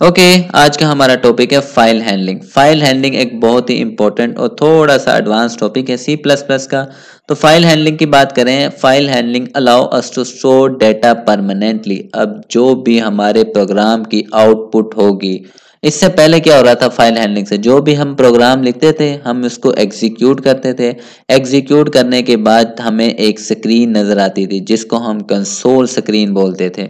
Okay आज का हमारा टॉपिक है फाइल हैंडलिंग। फाइल हैंडलिंग एक बहुत ही इंपॉर्टेंट और थोड़ा सा एडवांस टॉपिक है सी प्लस प्लस का। तो फाइल हैंडलिंग की बात करें, file handling allow us to store data permanently. अब जो भी हमारे प्रोग्राम की आउटपुट होगी, इससे पहले क्या हो रहा था, फाइल हैंडलिंग से जो भी हम प्रोग्राम लिखते थे हम उसको एग्जीक्यूट करते थे। एग्जीक्यूट करने के बाद हमें एक स्क्रीन नजर आती थी जिसको हम कंसोल स्क्रीन बोलते थे।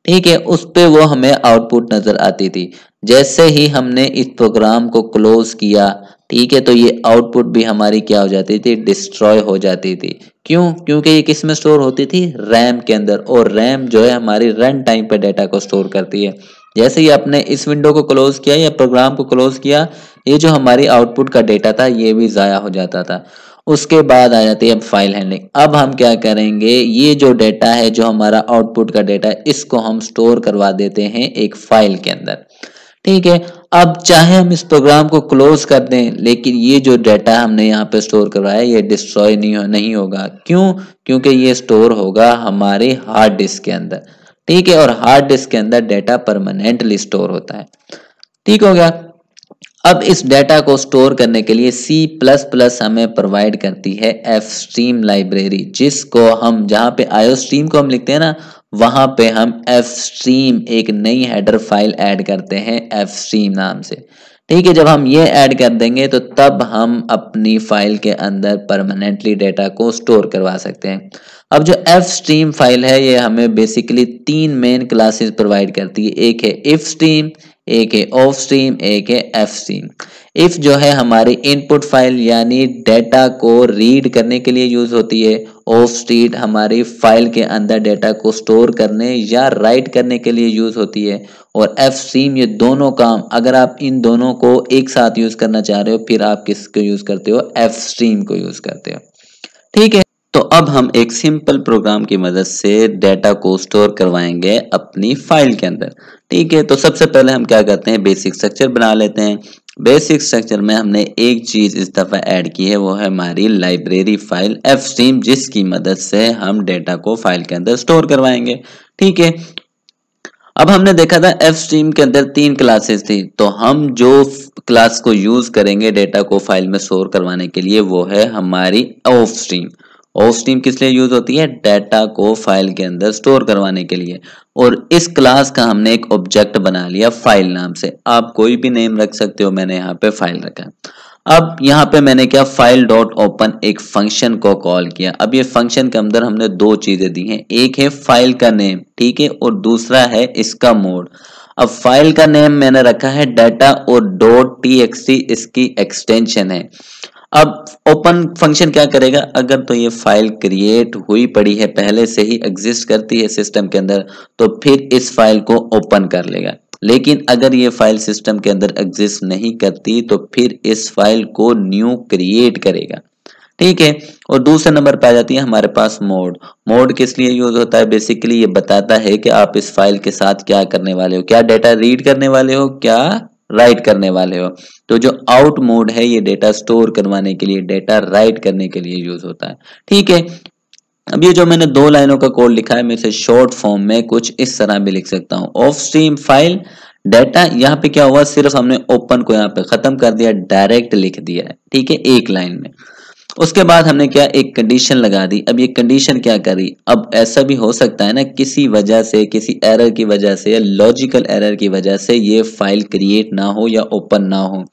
ठीक है, उस पे वो हमें आउटपुट नजर आती थी। जैसे ही हमने इस प्रोग्राम को क्लोज किया, ठीक है, तो ये आउटपुट भी हमारी क्या हो जाती थी, डिस्ट्रॉय हो जाती थी। क्यों? क्योंकि ये किस में स्टोर होती थी, रैम के अंदर। और रैम जो है हमारी रन टाइम पे डाटा को स्टोर करती है। जैसे ही आपने इस विंडो को क्लोज किया या प्रोग्राम को क्लोज किया, ये जो हमारी आउटपुट का डेटा था ये भी जाया हो जाता था। उसके बाद आ जाती है फाइल हैंडलिंग। अब हम क्या करेंगे, ये जो डेटा है, जो हमारा आउटपुट का डेटा है, इसको हम स्टोर करवा देते हैं एक फाइल के अंदर। ठीक है, अब चाहे हम इस प्रोग्राम को क्लोज कर दें, लेकिन ये जो डेटा हमने यहाँ पे स्टोर करवाया ये डिस्ट्रॉय नहीं होगा। क्यों? क्योंकि ये स्टोर होगा हमारे हार्ड डिस्क के अंदर। ठीक है, और हार्ड डिस्क के अंदर डेटा परमानेंटली स्टोर होता है। ठीक हो गया। अब इस डेटा को स्टोर करने के लिए सी प्लस प्लस हमें प्रोवाइड करती है एफ स्ट्रीम लाइब्रेरी, जिसको हम जहाँ पे आयो स्ट्रीम को हम लिखते हैं ना, वहां पे हम एफ स्ट्रीम एक नई हेडर फाइल ऐड करते हैं एफ स्ट्रीम नाम से। ठीक है, जब हम ये ऐड कर देंगे तो तब हम अपनी फाइल के अंदर परमानेंटली डेटा को स्टोर करवा सकते हैं। अब जो एफ स्ट्रीम फाइल है ये हमें बेसिकली तीन मेन क्लासेस प्रोवाइड करती है। एक है इफ स्ट्रीम, एक है ऑफ स्ट्रीम, एक है एफ स्ट्रीम। इफ जो है हमारी इनपुट फाइल यानी डेटा को रीड करने के लिए यूज होती है। ऑफ स्ट्रीम हमारी फाइल के अंदर डेटा को स्टोर करने या राइट करने के लिए यूज होती है। और एफ स्ट्रीम, ये दोनों काम, अगर आप इन दोनों को एक साथ यूज करना चाह रहे हो फिर आप किसको यूज करते हो, एफ स्ट्रीम को यूज करते हो। ठीक है, तो अब हम एक सिंपल प्रोग्राम की मदद से डेटा को स्टोर करवाएंगे अपनी फाइल के अंदर। ठीक है, तो सबसे पहले हम क्या करते हैं, बेसिक स्ट्रक्चर बना लेते हैं। बेसिक स्ट्रक्चर में हमने एक चीज इस दफा ऐड की है, वो है हमारी लाइब्रेरी फाइल एफ स्ट्रीम, जिसकी मदद से हम डेटा को फाइल के अंदर स्टोर करवाएंगे। ठीक है, अब हमने देखा था एफ स्ट्रीम के अंदर तीन क्लासेस थी, तो हम जो क्लास को यूज करेंगे डेटा को फाइल में स्टोर करवाने के लिए वो है हमारी ऑफ स्ट्रीम। ऑफ स्ट्रीम किस लिए यूज होती है, डेटा को फाइल के अंदर स्टोर करवाने के लिए। और इस क्लास का हमने एक ऑब्जेक्ट बना लिया फाइल नाम से। आप कोई भी नेम रख सकते हो, मैंने यहाँ पे फाइल रखा है। अब यहाँ पे मैंने क्या, फाइल डॉट ओपन एक फंक्शन को कॉल किया। अब ये फंक्शन के अंदर हमने दो चीजें दी हैं, एक है फाइल का नेम, ठीक है, और दूसरा है इसका मोड। अब फाइल का नेम मैंने रखा है डाटा और डॉट टीएक्सटी इसकी एक्सटेंशन है। अब ओपन फंक्शन क्या करेगा, अगर तो ये फाइल क्रिएट हुई पड़ी है, पहले से ही एग्जिस्ट करती है सिस्टम के अंदर, तो फिर इस फाइल को ओपन कर लेगा। लेकिन अगर ये फाइल सिस्टम के अंदर एग्जिस्ट नहीं करती तो फिर इस फाइल को न्यू क्रिएट करेगा। ठीक है, और दूसरे नंबर पे आ जाती है हमारे पास मोड। मोड किस लिए यूज होता है, बेसिकली ये बताता है कि आप इस फाइल के साथ क्या करने वाले हो, क्या डेटा रीड करने वाले हो, क्या राइट करने वाले हो। तो जो आउट मोड है ये डेटा स्टोर करवाने के लिए, डेटा राइट करने के लिए यूज होता है। ठीक है, अब ये जो मैंने दो लाइनों का कोड लिखा है, मैं इसे शॉर्ट फॉर्म में कुछ इस तरह भी लिख सकता हूँ। ऑफ स्ट्रीम फाइल डाटा, यहाँ पे क्या हुआ, सिर्फ हमने ओपन को यहाँ पे खत्म कर दिया, डायरेक्ट लिख दिया है। ठीक है, एक लाइन में। उसके बाद हमने क्या, एक कंडीशन लगा दी। अब ये कंडीशन क्या करी, अब ऐसा भी हो सकता है ना, किसी वजह से, किसी एरर की वजह से या लॉजिकल एरर की वजह से ये फाइल क्रिएट ना हो या ओपन ना हो,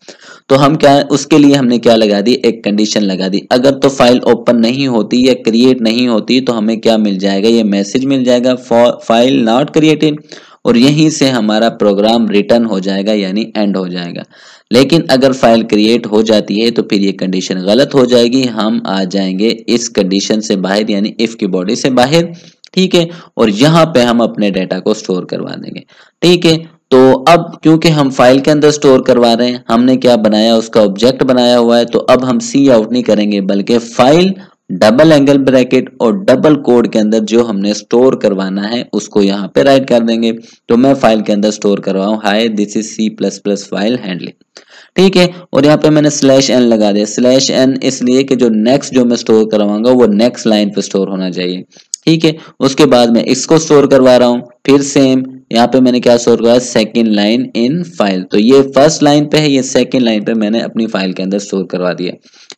तो हम क्या, उसके लिए हमने क्या लगा दी, एक कंडीशन लगा दी। अगर तो फाइल ओपन नहीं होती या क्रिएट नहीं होती तो हमें क्या मिल जाएगा, ये मैसेज मिल जाएगा, फाइल नॉट क्रिएटेड, और यहीं से हमारा प्रोग्राम रिटर्न हो जाएगा यानी एंड हो जाएगा। लेकिन अगर फाइल क्रिएट हो जाती है तो फिर ये कंडीशन गलत हो जाएगी, हम आ जाएंगे इस कंडीशन से बाहर यानी इफ की बॉडी से बाहर। ठीक है, और यहाँ पे हम अपने डेटा को स्टोर करवा देंगे। ठीक है, तो अब क्योंकि हम फाइल के अंदर स्टोर करवा रहे हैं, हमने क्या बनाया, उसका ऑब्जेक्ट बनाया हुआ है, तो अब हम सी आउट नहीं करेंगे बल्कि फाइल डबल एंगल ब्रैकेट और डबल कोड के अंदर जो हमने स्टोर करवाना है उसको यहाँ पे राइट कर देंगे। तो मैं फाइल के अंदर स्टोर करवाऊँ, hi this is C plus plus file handling. ठीक है, और यहाँ पे मैंने स्लैश एन लगा दिया। स्लैश एन इसलिए कि जो नेक्स्ट जो मैं स्टोर करवाऊंगा वो नेक्स्ट लाइन पे स्टोर होना चाहिए। ठीक है, उसके बाद मैं इसको स्टोर करवा रहा हूँ, फिर सेम यहाँ पे मैंने क्या स्टोर किया, सेकंड लाइन इन फाइल। तो ये फर्स्ट लाइन पे है, ये सेकंड लाइन पे मैंने अपनी फाइल के अंदर स्टोर करवा दिया।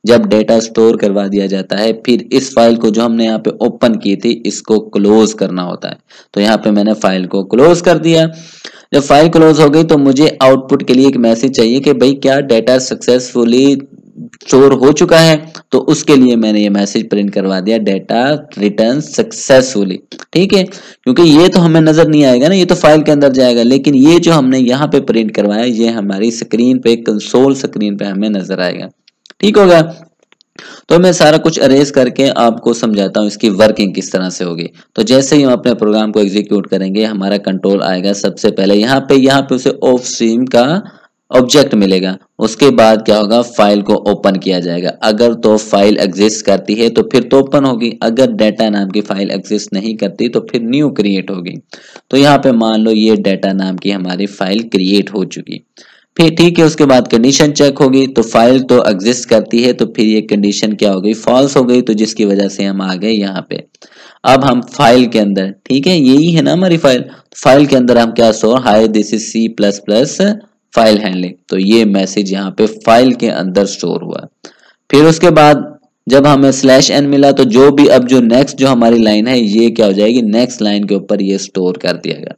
जब डेटा स्टोर करवा दिया जाता है, फिर इस फाइल को जो हमने यहाँ पे ओपन की थी इसको क्लोज करना होता है। तो यहाँ पे मैंने फाइल को क्लोज कर दिया। जब फाइल क्लोज हो गई तो मुझे आउटपुट के लिए एक मैसेज चाहिए कि भाई क्या डेटा सक्सेसफुली स्टोर हो चुका है। तो उसके लिए मैंने ये मैसेज प्रिंट करवा दिया, डेटा रिटर्न सक्सेसफुली। ठीक है, क्योंकि ये तो हमें नजर नहीं आएगा ना, ये तो फाइल के अंदर जाएगा, लेकिन ये जो हमने यहाँ पे प्रिंट करवाया ये हमारी स्क्रीन पे, कंसोल स्क्रीन पे हमें नजर आएगा। ठीक हो गया। तो मैं सारा कुछ अरेज करके आपको समझाता हूँ इसकी वर्किंग किस तरह से होगी। तो जैसे ही हम अपने प्रोग्राम को एग्जीक्यूट करेंगे, हमारा कंट्रोल आएगा। सबसे पहले यहाँ पे उसे ऑफ स्ट्रीम का ऑब्जेक्ट मिलेगा। उसके बाद क्या होगा, फाइल को ओपन किया जाएगा। अगर तो फाइल एग्जिस्ट करती है तो फिर तो ओपन होगी, अगर डेटा नाम की फाइल एग्जिस्ट नहीं करती तो फिर न्यू क्रिएट होगी। तो यहाँ पे मान लो ये डेटा नाम की हमारी फाइल क्रिएट हो चुकी, फिर ठीक है। उसके बाद कंडीशन चेक होगी, तो फाइल तो एग्जिस्ट करती है, तो फिर ये कंडीशन क्या हो गई, फॉल्स हो गई। तो जिसकी वजह से हम आ गए यहाँ पे। अब हम फाइल के अंदर, ठीक है, यही है ना हमारी फाइल। फाइल के अंदर हम क्या store, hi this is C++ file handling. तो ये मैसेज यहाँ पे फाइल के अंदर स्टोर हुआ। फिर उसके बाद जब हमें /n मिला, तो जो भी अब जो नेक्स्ट जो हमारी लाइन है ये क्या हो जाएगी, नेक्स्ट लाइन के ऊपर ये स्टोर कर दिया गया।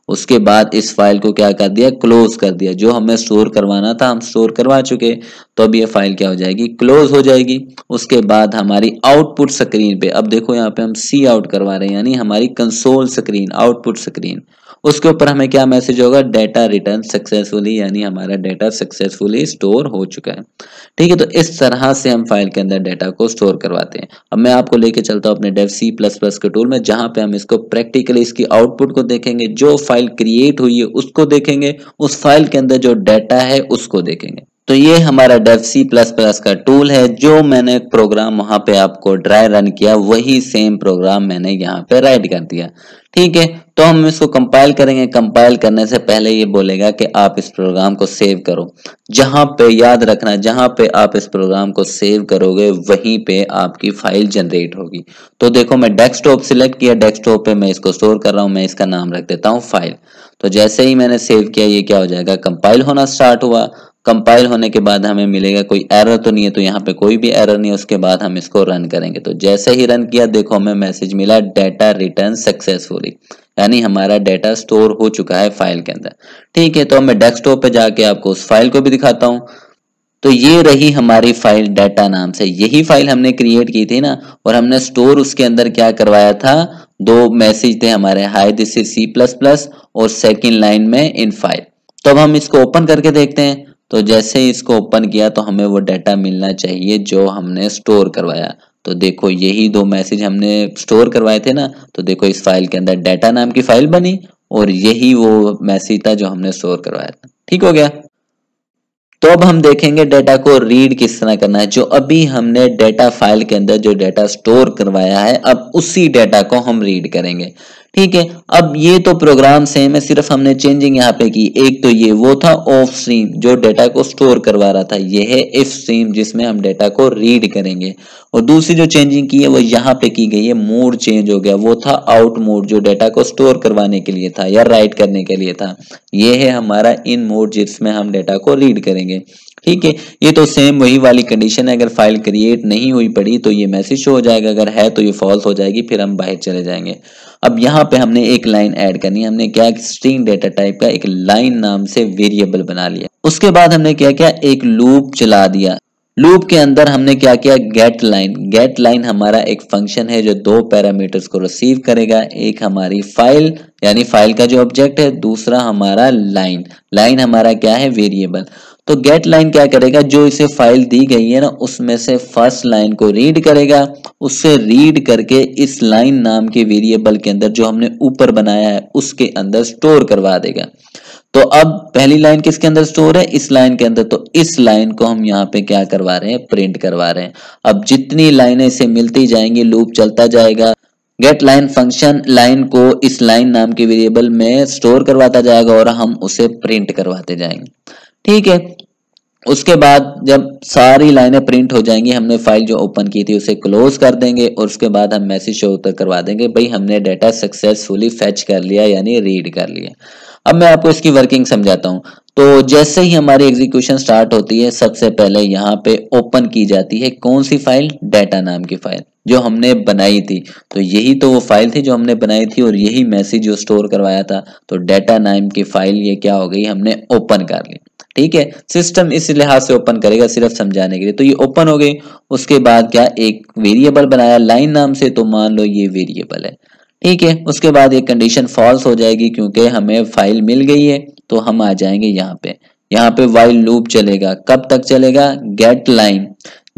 उसके बाद इस फाइल को क्या कर दिया, क्लोज कर दिया। जो हमें स्टोर करवाना था हम स्टोर करवा चुके, तो अब ये फाइल क्या हो जाएगी, क्लोज हो जाएगी। उसके बाद हमारी आउटपुट स्क्रीन पे, अब देखो यहाँ पे हम सी आउट करवा रहे हैं, यानी हमारी कंसोल स्क्रीन, आउटपुट स्क्रीन, उसके ऊपर हमें क्या मैसेज होगा, डेटा रिटर्न सक्सेसफुली, यानी हमारा डेटा सक्सेसफुली स्टोर हो चुका है। ठीक है, तो इस तरह से हम फाइल के अंदर डेटा को स्टोर करवाते हैं। अब मैं आपको लेके चलता हूँ अपने डेव C++ के टूल में, जहां पे हम इसको प्रैक्टिकली इसकी आउटपुट को देखेंगे, जो फाइल क्रिएट हुई है उसको देखेंगे, उस फाइल के अंदर जो डेटा है उसको देखेंगे। तो ये हमारा डेव C++ का टूल है। जो मैंने प्रोग्राम वहां पे आपको ड्राई रन किया, वही सेम प्रोग्राम मैंने यहाँ पे राइट कर दिया। ठीक है, तो हम इसको कंपाइल करेंगे। कंपाइल करने से पहले ये बोलेगा कि आप इस प्रोग्राम को सेव करो। जहां पे, याद रखना, जहां पे आप इस प्रोग्राम को सेव करोगे वहीं पे आपकी फाइल जनरेट होगी। तो देखो मैं डेस्कटॉप सिलेक्ट किया, डेस्कटॉप पे मैं इसको स्टोर कर रहा हूं, मैं इसका नाम रख देता हूं फाइल। तो जैसे ही मैंने सेव किया, ये क्या हो जाएगा, कंपाइल होना स्टार्ट हुआ। कंपाइल होने के बाद हमें मिलेगा कोई एरर तो नहीं है, तो यहाँ पे कोई भी एरर नहीं है। उसके बाद हम इसको रन करेंगे। तो जैसे ही रन किया, देखो हमें मैसेज मिला, डेटा रिटर्न सक्सेसफुली, यानी हमारा डेटा स्टोर हो चुका है फाइल के अंदर। ठीक है, तो मैं डेस्कटॉप पे जाके आपको उस फाइल को भी दिखाता हूँ। तो ये रही हमारी फाइल डेटा नाम से, यही फाइल हमने क्रिएट की थी ना, और हमने स्टोर उसके अंदर क्या करवाया था, दो मैसेज थे हमारे, हाय दिस इज C++ और सेकंड लाइन में इन फाइल। तो अब हम इसको ओपन करके देखते हैं। तो जैसे ही इसको ओपन किया तो हमें वो डाटा मिलना चाहिए जो हमने स्टोर करवाया। तो देखो यही दो मैसेज हमने स्टोर करवाए थे ना, तो देखो इस फाइल के अंदर डाटा नाम की फाइल बनी और यही वो मैसेज था जो हमने स्टोर करवाया था। ठीक हो गया। तो अब हम देखेंगे डेटा को रीड किस तरह करना है। जो अभी हमने डेटा फाइल के अंदर जो डेटा स्टोर करवाया है, अब उसी डेटा को हम रीड करेंगे। ठीक है, अब ये तो प्रोग्राम सेम है, सिर्फ हमने चेंजिंग यहाँ पे की। एक तो ये वो था ऑफ स्ट्रीम जो डेटा को स्टोर करवा रहा था, ये है इफ स्ट्रीम जिसमें हम डेटा को रीड करेंगे। और दूसरी जो चेंजिंग की है वो यहाँ पे की गई है, मोड चेंज हो गया। वो था आउट मोड जो डेटा को स्टोर करवाने के लिए था या राइट करने के लिए था। ये है हमारा इन मोड जिसमें हम डेटा को रीड करेंगे। ठीक है, ये तो सेम वही वाली कंडीशन है। अगर फाइल क्रिएट नहीं हुई पड़ी तो ये मैसेज शो हो जाएगा, अगर है तो ये फॉल्स हो जाएगी, फिर हम बाहर चले जाएंगे। अब यहाँ पे हमने एक लाइन ऐड करनी है। हमने क्या, स्ट्रिंग डेटा टाइप का एक लाइन नाम से वेरिएबल बना लिया। उसके बाद हमने क्या किया, एक लूप चला दिया। लूप के अंदर हमने क्या किया, गेट लाइन। गेट लाइन हमारा एक फंक्शन है जो दो पैरामीटर्स को रिसीव करेगा। एक हमारी फाइल यानी फाइल का जो ऑब्जेक्ट है, दूसरा हमारा लाइन। लाइन हमारा क्या है, वेरिएबल। तो गेट लाइन क्या करेगा, जो इसे फाइल दी गई है ना उसमें से फर्स्ट लाइन को रीड करेगा। उससे रीड करके इस लाइन नाम के वेरिएबल के अंदर जो हमने ऊपर बनाया है उसके अंदर स्टोर करवा देगा। तो अब पहली लाइन किसके अंदर स्टोर है, इस लाइन के अंदर। तो इस लाइन को हम यहाँ पे क्या करवा रहे हैं, प्रिंट करवा रहे हैं। अब जितनी लाइनें इसे मिलती जाएंगी, लूप चलता जाएगा। गेट लाइन फंक्शन लाइन को इस लाइन नाम के वेरिएबल में स्टोर करवाता जाएगा और हम उसे प्रिंट करवाते जाएंगे। ठीक है, उसके बाद जब सारी लाइनें प्रिंट हो जाएंगी, हमने फाइल जो ओपन की थी उसे क्लोज कर देंगे और उसके बाद हम मैसेज शो करवा देंगे भाई हमने डाटा सक्सेसफुली फेच कर लिया यानी रीड कर लिया। अब मैं आपको इसकी वर्किंग समझाता हूँ। तो जैसे ही हमारी एग्जीक्यूशन स्टार्ट होती है, सबसे पहले यहाँ पे ओपन की जाती है कौन सी फाइल, डाटा नाम की फाइल जो हमने बनाई थी। तो यही तो वो फाइल थी जो हमने बनाई थी और यही मैसेज जो स्टोर करवाया था। तो डाटा नाम की फाइल ये क्या हो गई, हमने ओपन कर ली। ठीक है, सिस्टम इस लिहाज से ओपन करेगा सिर्फ समझाने के लिए। तो ये ओपन हो गई। उसके बाद क्या, एक वेरिएबल बनाया लाइन नाम से, तो मान लो ये वेरिएबल है। ठीक है, उसके बाद एक कंडीशन फॉल्स हो जाएगी क्योंकि हमें फाइल मिल गई है। तो हम आ जाएंगे यहाँ पे व्हाइल लूप चलेगा। कब तक चलेगा, गेट लाइन,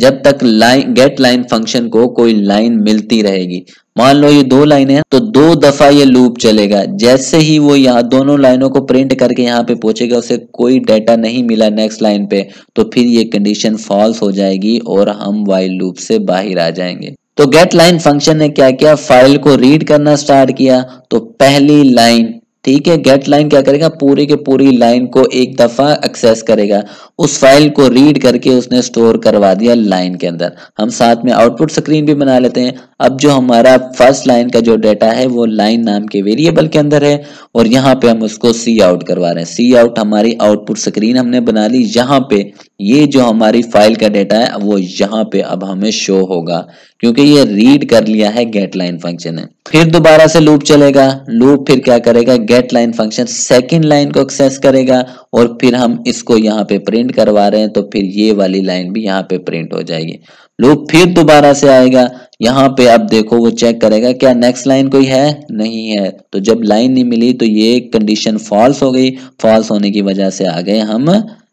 जब तक लाइन गेट लाइन फंक्शन को कोई लाइन मिलती रहेगी। मान लो ये 2 लाइनें हैं तो 2 दफा ये लूप चलेगा। जैसे ही वो यहाँ दोनों लाइनों को प्रिंट करके यहाँ पे पहुंचेगा, उसे कोई डाटा नहीं मिला नेक्स्ट लाइन पे, तो फिर ये कंडीशन फॉल्स हो जाएगी और हम व्हाइल लूप से बाहर आ जाएंगे। तो गेट लाइन फंक्शन ने क्या किया, फाइल को रीड करना स्टार्ट किया। तो पहली लाइन, ठीक है, गेट लाइन क्या करेगा, पूरी के पूरी लाइन को एक दफा एक्सेस करेगा। उस फाइल को रीड करके उसने स्टोर करवा दिया लाइन के अंदर। हम साथ में आउटपुट स्क्रीन भी बना लेते हैं। अब जो हमारा फर्स्ट लाइन का जो डाटा है वो लाइन नाम के वेरिएबल के अंदर है और यहाँ पे हम उसको सी आउट करवा रहे हैं। सी आउट हमारी आउटपुट स्क्रीन हमने बना ली। यहाँ पे ये जो हमारी फाइल का डाटा है वो यहाँ पे अब हमें शो होगा क्योंकि ये रीड कर लिया है गेट लाइन फंक्शन है। फिर दोबारा से लूप चलेगा। लूप फिर क्या करेगा, get line function second line को एक्सेस करेगा और फिर हम इसको यहाँ पे प्रिंट करवा रहे हैं तो फिर ये वाली लाइन भी यहाँ पे प्रिंट हो जाएगी। लूप फिर दोबारा से आएगा। यहाँ पे अब देखो वो चेक करेगा क्या नेक्स्ट लाइन कोई है, नहीं है। तो जब लाइन नहीं मिली तो ये कंडीशन फॉल्स हो गई। फॉल्स होने की वजह से आ गए हम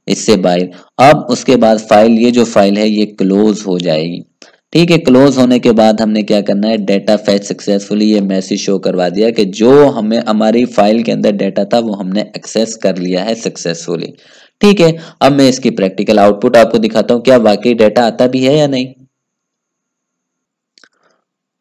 इससे बाहर। अब उसके बाद फाइल, ये जो फाइल है ये क्लोज हो जाएगी। ठीक है, क्लोज होने के बाद हमने क्या करना है, डाटा फेच सक्सेसफुली, ये मैसेज शो करवा दिया कि जो हमें हमारी फाइल के अंदर डाटा था वो हमने एक्सेस कर लिया है सक्सेसफुली। ठीक है, अब मैं इसकी प्रैक्टिकल आउटपुट आपको दिखाता हूँ, क्या वाकई डाटा आता भी है या नहीं।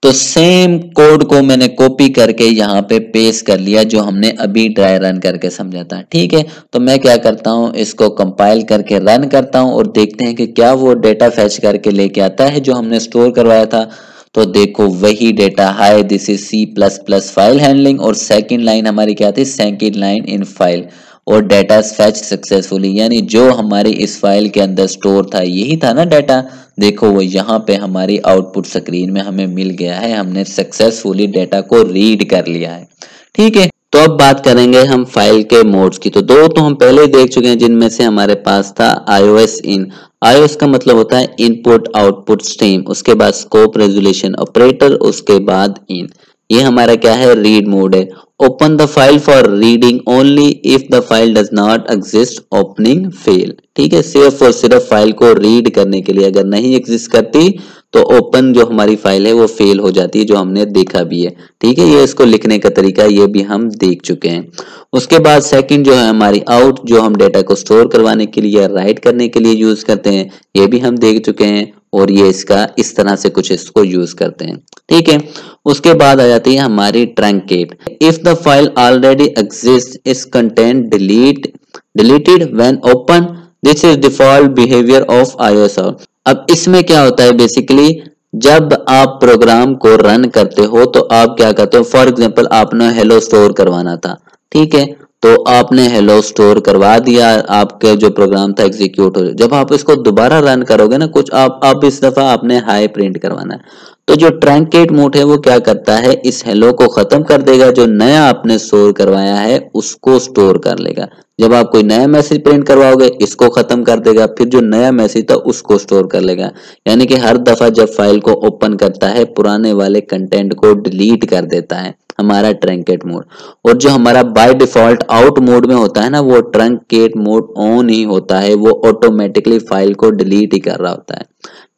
तो सेम कोड को मैंने कॉपी करके यहाँ पे पेस्ट कर लिया जो हमने अभी ट्राई रन करके समझा था। ठीक है, तो मैं क्या करता हूँ, इसको कंपाइल करके रन करता हूँ और देखते हैं कि क्या वो डेटा फेच करके लेके आता है जो हमने स्टोर करवाया था। तो देखो वही data, hi this is C++ file handling, और सेकंड लाइन हमारी क्या थी, सेकंड लाइन इन फाइल, और डाटा फेच सक्सेसफुली, यानी जो हमारी इस फाइल के अंदर स्टोर था यही था ना डाटा। देखो वो यहाँ पे हमारी आउटपुट स्क्रीन में हमें मिल गया है, हमने सक्सेसफुली डाटा को रीड कर लिया है। ठीक है, तो अब बात करेंगे हम फाइल के मोड्स की। तो दो तो हम पहले ही देख चुके हैं जिनमें से हमारे पास था iOS इन। iOS का मतलब होता है इनपुट आउटपुट स्ट्रीम, उसके बाद स्कोप रेजोल्यूशन ऑपरेटर, उसके बाद इन। ये हमारा क्या है, रीड मोड है। Open the file for reading only if the file does not exist, opening fail. ठीक है, सिर्फ और सिर्फ फाइल को रीड करने के लिए, अगर नहीं एग्जिस्ट करती तो ओपन जो हमारी फाइल है वो फेल हो जाती है, जो हमने देखा भी है। ठीक है, ये इसको लिखने का तरीका ये भी हम देख चुके हैं। उसके बाद सेकंड जो है हमारी आउट, जो हम डेटा को स्टोर करवाने के लिए या राइट करने के लिए यूज करते हैं, ये भी हम देख चुके हैं और ये इसका इस तरह से कुछ इसको यूज करते हैं। ठीक है, उसके बाद आ जाती है हमारी truncate. If the file already exist is content deleted when open, this is default behaviour of iOS out. अब इसमें क्या होता है, बेसिकली जब आप प्रोग्राम को रन करते हो तो आप क्या करते हो, फॉर एग्जांपल आपने हेलो स्टोर करवाना था। ठीक है, तो आपने हेलो स्टोर करवा दिया, आपका जो प्रोग्राम था एग्जीक्यूट हो। जब आप इसको दोबारा रन करोगे ना, कुछ आप इस दफा आपने हाई प्रिंट करवाना है, तो जो ट्रंकेट मोड है वो क्या करता है, इस हेलो को खत्म कर देगा, जो नया आपने स्टोर करवाया है उसको स्टोर कर लेगा। जब आप कोई नया मैसेज प्रिंट करवाओगे इसको खत्म कर देगा, फिर जो नया मैसेज था उसको स्टोर कर लेगा। यानी कि हर दफा जब फाइल को ओपन करता है पुराने वाले कंटेंट को डिलीट कर देता है, हमारा ट्रंकेट मोड। और जो हमारा बाय डिफॉल्ट आउट मोड में होता है ना, वो ट्रंकेट मोड ऑन ही होता है, वो ऑटोमेटिकली फाइल को डिलीट ही कर रहा होता है।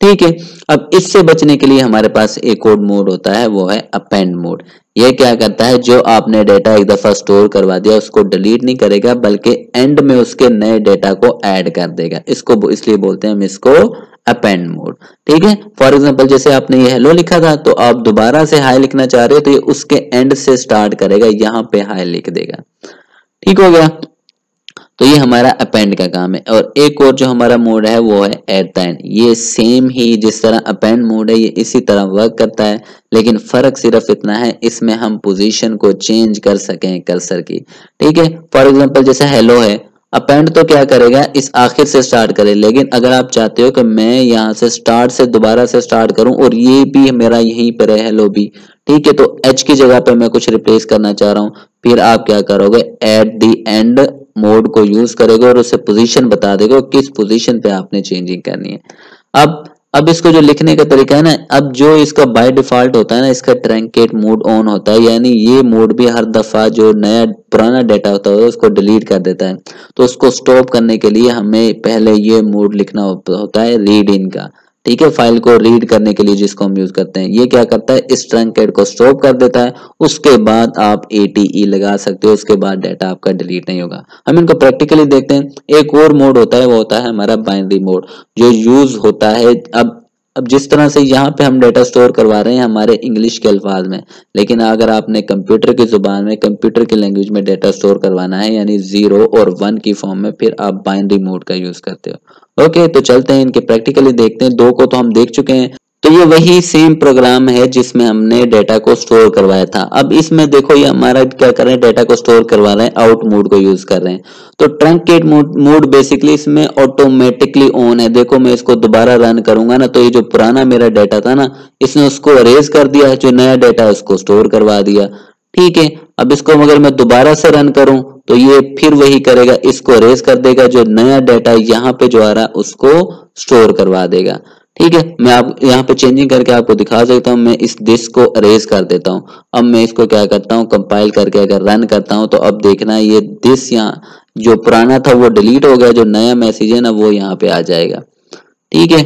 ठीक है, अब इससे बचने के लिए हमारे पास एक और मोड होता है, वो है अपेंड मोड। ये क्या करता है, जो आपने डेटा एक दफा स्टोर करवा दिया उसको डिलीट नहीं करेगा, बल्कि एंड में उसके नए डेटा को ऐड कर देगा। इसको इसलिए बोलते हैं हम इसको अपेंड मोड। ठीक है, फॉर एग्जांपल जैसे आपने ये हेलो लिखा था तो आप दोबारा से हाई लिखना चाह रहे हो तो ये उसके एंड से स्टार्ट करेगा, यहाँ पे हाई लिख देगा। ठीक हो गया। तो ये हमारा अपेंड का काम है। और एक और जो हमारा मोड है वो है एट द एंड। ये सेम ही जिस तरह अपेंड मोड है ये इसी तरह वर्क करता है, लेकिन फर्क सिर्फ इतना है इसमें हम पोजीशन को चेंज कर सकें कर्सर की। ठीक है, फॉर एग्जांपल जैसे हेलो है, अपेंड तो क्या करेगा, इस आखिर से स्टार्ट करे, लेकिन अगर आप चाहते हो कि मैं यहाँ से स्टार्ट से दोबारा से स्टार्ट करूं और ये भी मेरा यहीं पर है हेलो भी, ठीक है, तो एच की जगह पे मैं कुछ रिप्लेस करना चाह रहा हूँ, फिर आप क्या करोगे, एट द एंड मोड को यूज करेगा और उसे पोजीशन बता देगा किस पोजीशन पे आपने चेंजिंग करनी है। अब इसको जो लिखने का तरीका है ना, अब जो इसका बाय डिफॉल्ट होता है ना, इसका ट्रंकेट मोड ऑन होता है, यानी ये मोड भी हर दफा जो नया पुराना डाटा होता है उसको डिलीट कर देता है। तो उसको स्टॉप करने के लिए हमें पहले ये मोड लिखना होता है रीड इन का। ठीक है, फाइल को रीड करने के लिए जिसको हम यूज करते हैं, ये क्या करता है, इस ट्रंकेट को स्टॉप कर देता है। उसके बाद आप ATE लगा सकते हो, उसके बाद डाटा आपका डिलीट नहीं होगा। हम इनको प्रैक्टिकली देखते हैं। एक और मोड होता है, वो होता है हमारा बाइनरी मोड, जो यूज होता है अब जिस तरह से यहाँ पे हम डाटा स्टोर करवा रहे हैं हमारे इंग्लिश के अल्फाज में, लेकिन अगर आपने कंप्यूटर की जुबान में, कंप्यूटर की लैंग्वेज में डाटा स्टोर करवाना है, यानी 0 और 1 की फॉर्म में, फिर आप बाइनरी मोड का यूज करते हो। ओके, तो चलते हैं इनके प्रैक्टिकली देखते हैं। दो को तो हम देख चुके हैं। तो ये वही सेम प्रोग्राम है जिसमें हमने डेटा को स्टोर करवाया था। अब इसमें देखो ये हमारा क्या कर रहे हैं, डेटा को स्टोर करवा रहे हैं, आउट मोड को यूज कर रहे हैं। तो ट्रंकेट मोड बेसिकली इसमें ऑटोमेटिकली ऑन है। देखो मैं इसको दोबारा रन करूंगा ना, तो ये जो पुराना मेरा डेटा था ना, इसने उसको अरेज कर दिया, जो नया डेटा है उसको स्टोर करवा दिया। ठीक है, अब इसको अगर मैं दोबारा से रन करूं तो ये फिर वही करेगा, इसको अरेज कर देगा, जो नया डेटा यहाँ पे जो आ रहा है उसको स्टोर करवा देगा। ठीक है, मैं आप यहाँ पे चेंजिंग करके आपको दिखा सकता हूँ। मैं इस दिस को अरेज कर देता हूँ। अब मैं इसको क्या करता हूँ, कंपाइल करके अगर रन करता हूँ तो अब देखना ये दिस यहाँ जो पुराना था वो डिलीट हो गया, जो नया मैसेज है ना वो यहाँ पे आ जाएगा। ठीक है,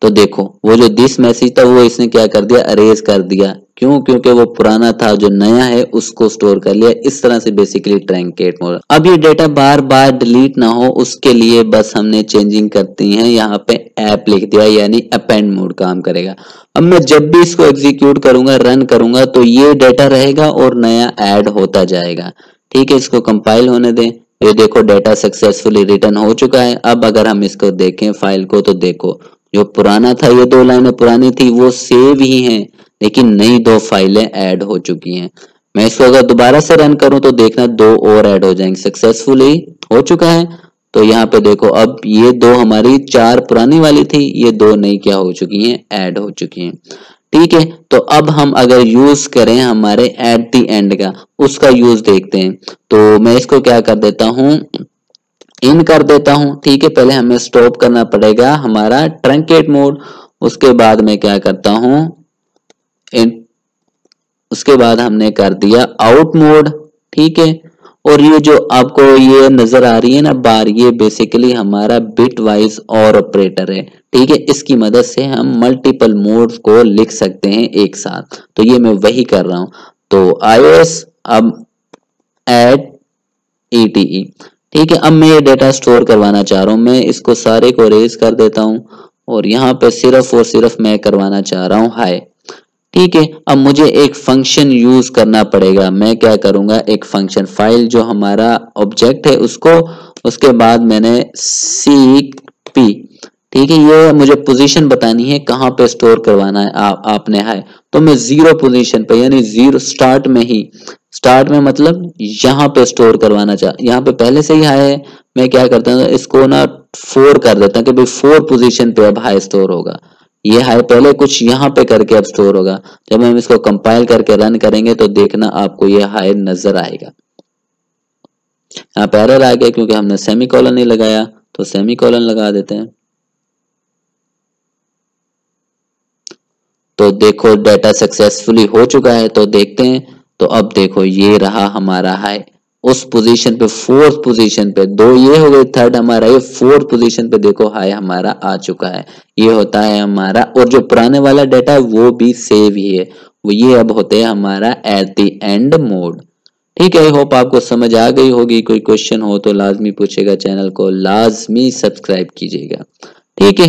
तो देखो वो जो दिस मैसेज था वो इसने क्या कर दिया, अरेज कर दिया। क्यों? क्योंकि वो पुराना था, जो नया है उसको स्टोर कर लिया। इस तरह से बेसिकली ट्रंकेट मोड। अब ये डेटा बार बार डिलीट ना हो उसके लिए बस हमने चेंजिंग करती है, यहाँ पे ऐप लिख दिया, यानी अपेंड मोड काम करेगा। अब मैं जब भी इसको एग्जीक्यूट करूंगा, रन करूंगा, तो ये डेटा रहेगा और नया ऐड होता जाएगा। ठीक है, इसको कंपाइल होने दें। ये देखो डेटा सक्सेसफुली रिटर्न हो चुका है। अब अगर हम इसको देखें फाइल को, तो देखो जो पुराना था, ये 2 लाइनें पुरानी थी वो सेव ही हैं, लेकिन नई 2 फाइलें ऐड हो चुकी हैं। मैं इसको अगर दोबारा से रन करूं तो देखना 2 और ऐड हो जाएंगे, सक्सेसफुली हो चुका है। तो यहाँ पे देखो अब ये 2 हमारी 4 पुरानी वाली थी, ये 2 नई क्या हो चुकी हैं, ऐड हो चुकी हैं। ठीक है, तो अब हम अगर यूज करें हमारे एट द एंड का, उसका यूज देखते हैं। तो मैं इसको क्या कर देता हूं, इन कर देता हूं। ठीक है, पहले हमें स्टॉप करना पड़ेगा हमारा ट्रंकेट मोड। उसके बाद मैं क्या करता हूं, इन उसके बाद हमने कर दिया आउट मोड। ठीक है, और ये जो आपको ये नजर आ रही है ना बार, ये बेसिकली हमारा बिट वाइज और ऑपरेटर है। ठीक है, इसकी मदद से हम मल्टीपल मोड्स को लिख सकते हैं एक साथ। तो ये मैं वही कर रहा हूं। तो iOS अब ऐड ETE। ठीक है, अब मैं ये डेटा स्टोर करवाना चाह रहा हूँ। मैं इसको सारे को रेज कर देता हूँ और यहाँ पे सिर्फ और सिर्फ मैं करवाना चाह रहा हूँ हाई। ठीक है, अब मुझे एक फंक्शन यूज करना पड़ेगा। मैं क्या करूंगा, एक फंक्शन फाइल जो हमारा ऑब्जेक्ट है उसको, उसके बाद मैंने सीक पी। ठीक है, ये मुझे पोजीशन बतानी है कहाँ पे स्टोर करवाना है आपने है। तो मैं 0 पोजीशन पे, यानी 0 स्टार्ट में ही, स्टार्ट में मतलब यहाँ पे स्टोर करवाना यहाँ पे पहले से ही है। मैं क्या करता हूँ, इसको ना 4 कर देता हूँ कि भाई 4 पोजीशन पे अब हाई स्टोर होगा। ये हाई पहले कुछ यहाँ पे करके अब स्टोर होगा। जब हम इसको कंपाइल करके रन करेंगे तो देखना आपको ये हाई नजर आएगा। यहाँ पे एरर आ गया क्योंकि हमने सेमीकोलन नहीं लगाया, तो सेमीकोलन लगा देते हैं। तो देखो डाटा सक्सेसफुली हो चुका है, तो देखते हैं। तो अब देखो ये रहा हमारा हाई उस पोजीशन पे, 4th पोजीशन पे। 2 ये हो गई, 3rd हमारा, ये 4th पोजीशन पे देखो हाई हमारा आ चुका है। ये होता है हमारा, और जो पुराने वाला डाटा है वो भी सेव ही है, वो ये अब होते हैं हमारा एट द एंड मोड। ठीक है, आई होप आपको समझ आ गई होगी। कोई क्वेश्चन हो तो लाजमी पूछेगा, चैनल को लाजमी सब्सक्राइब कीजिएगा। ठीक है।